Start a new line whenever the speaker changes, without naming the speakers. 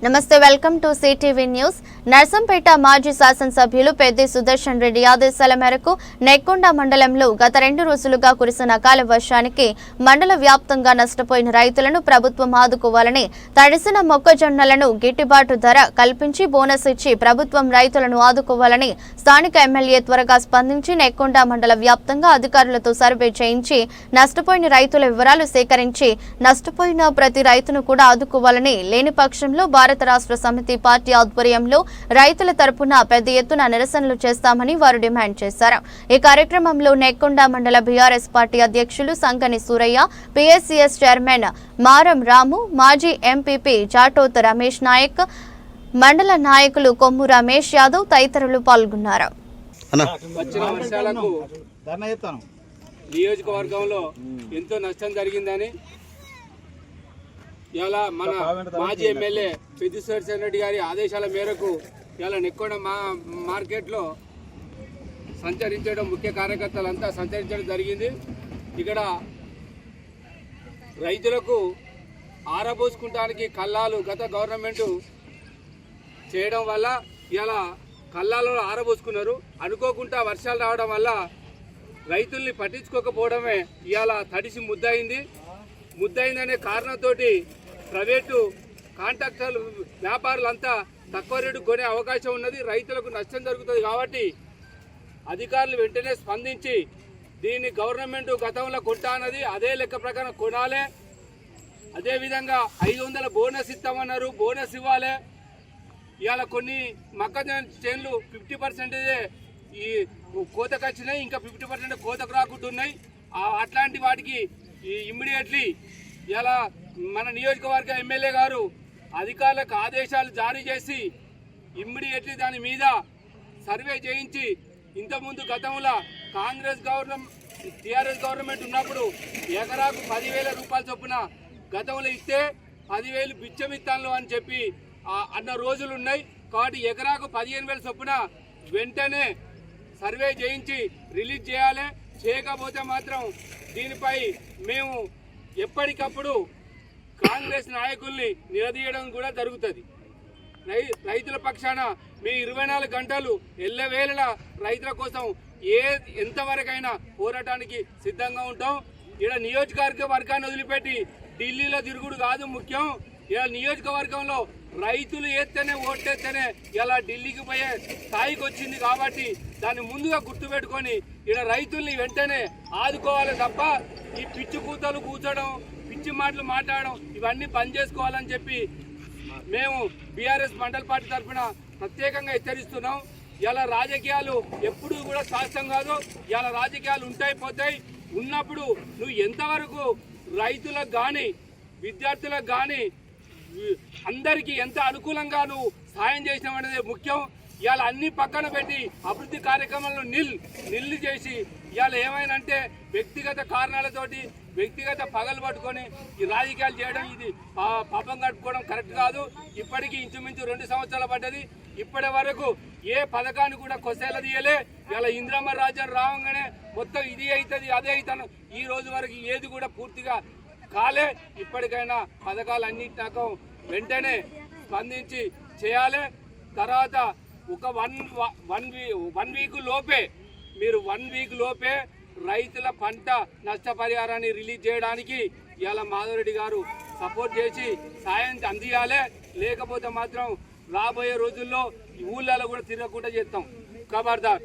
నమస్తే welcome to CTV news. Narsampet మాజీ శాసనసభ్యులు పెద్ది సుదర్శన్ రెడ్డి ఆదేశాల మేరకు నెక్కొండ మండలంలో గత 2 రోజులుగా కురిసిన అకాల వర్షానికి మండల వ్యాప్తంగా నష్టపోయిన రైతులను ప్రభుత్వం ఆదుకోవాలని, తడిసిన మొక్కజొన్నలను గిట్టుబాటు ధర కల్పించి బోనస్ ఇచ్చి ప్రభుత్వం రైతులను ఆదుకోవాలని స్థానిక ఎమ్మెల్యే త్వరగా స్పందించి నెక్కొండ మండల వ్యాప్తంగా అధికారులతో సర్వే చేయించి నష్టపోయిన రైతుల వివరాలు సేకరించి నష్టపోయిన ప్రతి రైతును కూడా ఆదుకోవాలని, లేని పక్షంలో భారత రాష్ట్ర సమితి పార్టీ ఆధ్వర్యంలో రైతుల తరపున పెద్ద ఎత్తున నిరసనలు చేస్తామని వారు డిమాండ్ చేశారు. ఈ కార్యక్రమంలో నెక్కొండ మండల బీఆర్ఎస్ పార్టీ అధ్యక్షులు సంగని సూరయ్య, పిఎస్సిఎస్ చైర్మన్ మారం రాము, మాజీ ఎంపీపీ జాటోత్ రమేష్ నాయక్, మండల నాయకులు కొమ్ము రమేష్ యాదవ్ తదితరులు పాల్గొన్నారు.
నియోజకవర్గంలో ఎంతో నష్టం జరిగిందని ఇలా మన మాజీ ఎమ్మెల్యే పెద్ది సుదర్శన్ రెడ్డి గారి ఆదేశాల మేరకు ఇలా నెక్కొండ మార్కెట్లో సంచరించడం, ముఖ్య కార్యకర్తలంతా సంచరించడం జరిగింది. ఇక్కడ రైతులకు ఆరబోసుకుంటానికి కల్లాలు గత గవర్నమెంట్ చేయడం వల్ల ఇలా కల్లాలలో ఆరబోసుకున్నారు. అనుకోకుండా వర్షాలు రావడం వల్ల రైతుల్ని పట్టించుకోకపోవడమే ఇవాళ తడిసి ముద్దయిందనే కారణంతో ప్రైవేటు కాంట్రాక్టర్లు, వ్యాపారులంతా తక్కువ రేటు కొనే అవకాశం ఉన్నది. రైతులకు నష్టం జరుగుతుంది కాబట్టి అధికారులు వెంటనే స్పందించి దీన్ని గవర్నమెంట్ గతంలో కొంటా అన్నది అదే లెక్క ప్రకారం కొనాలి. అదేవిధంగా 500 బోనస్ ఇస్తామన్నారు, బోనస్ ఇవ్వాలి. ఇవాళ కొన్ని మొక్కజొన్న చేన్లు 50% ఈ కోతకు వచ్చినాయి, ఇంకా 50% కోతకు రాకుండా ఉన్నాయి. అట్లాంటి వాటికి ఇమ్మీడియట్లీ ఇలా మన నియోజకవర్గ ఎమ్మెల్యే గారు అధికారులకు ఆదేశాలు జారీ చేసి ఇమ్మీడియట్లీ దాని మీద సర్వే చేయించి, ఇంతకుముందు గతంలో కాంగ్రెస్ గవర్నమెంట్, టీఆర్ఎస్ గవర్నమెంట్ ఉన్నప్పుడు ఎకరాకు 10,000 రూపాయల చొప్పున గతంలో ఇస్తే 10,000 బిచ్చమిత్తాన్లు అని చెప్పి అన్న రోజులు ఉన్నాయి. కాబట్టి ఎకరాకు 15,000 చొప్పున వెంటనే సర్వే చేయించి రిలీజ్ చేయాలి. చేయకపోతే మాత్రం దీనిపై మేము ఎప్పటికప్పుడు కాంగ్రెస్ నాయకుల్ని నిలదీయడం కూడా జరుగుతుంది. రైతుల పక్షాన మేము 24 గంటలు ఎల్లవేళలా రైతుల కోసం ఎంతవరకైనా పోరాటానికి సిద్ధంగా ఉంటాం. ఇక్కడ నియోజకవర్గాన్ని వదిలిపెట్టి ఢిల్లీలో తిరుగుడు కాదు ముఖ్యం. ఇలా నియోజకవర్గంలో రైతులు ఏత్తేనే ఓటేస్తేనే ఇలా ఢిల్లీకి పోయే స్థాయికి వచ్చింది. కాబట్టి దాన్ని ముందుగా గుర్తుపెట్టుకొని ఇలా రైతుల్ని వెంటనే ఆదుకోవాలి తప్ప ఈ పిచ్చి కూతలు కూర్చోడం, పిచ్చి మాటలు మాట్లాడడం ఇవన్నీ బంద్ చేసుకోవాలని చెప్పి మేము బీఆర్ఎస్ మండల పార్టీ తరఫున ప్రత్యేకంగా హెచ్చరిస్తున్నాం. ఇలా రాజకీయాలు ఎప్పుడూ కూడా శాస్త్రం కాదు. ఇలా రాజకీయాలు ఉంటాయి పోతాయి. ఉన్నప్పుడు నువ్వు ఎంతవరకు రైతులకు కానీ విద్యార్థులకు కానీ అందరికీ ఎంత అనుకూలంగా నువ్వు సాయం చేసినావు అనేది ముఖ్యం. ఇవాళ అన్ని పక్కన పెట్టి అభివృద్ధి కార్యక్రమాలను నిల్లు చేసి ఇవాళ ఏమైనంటే వ్యక్తిగత కారణాలతోటి వ్యక్తిగత పగలు పట్టుకొని ఈ రాజకీయాలు చేయడం, ఇది పాపం గడుపుకోవడం కరెక్ట్ కాదు. ఇప్పటికీ ఇంచుమించు 2 సంవత్సరాలు పడ్డది. ఇప్పటి వరకు ఏ పథకాన్ని కూడా కొసేల తీయలే. ఇలా ఇందిరమ్మ రాజ్యం రావంగానే మొత్తం ఇది అవుతుంది అదే అవుతాను, ఈ రోజు వరకు ఏది కూడా పూర్తిగా కాలే. ఇప్పటికైనా పథకాలన్నింటినాక వెంటనే స్పందించి చేయాలి. తర్వాత ఒక వన్ వీక్ లోపే మీరు 1 వీక్ లోపే రైతుల పంట నష్టపరిహారాన్ని రిలీజ్ చేయడానికి ఇవాళ మాధవరెడ్డి గారు సపోర్ట్ చేసి సాయం అందియాలి. లేకపోతే మాత్రం రాబోయే రోజుల్లో ఈ ఊళ్ళలో కూడా తిరగకుండా చేస్తాం. ఖబర్దార్.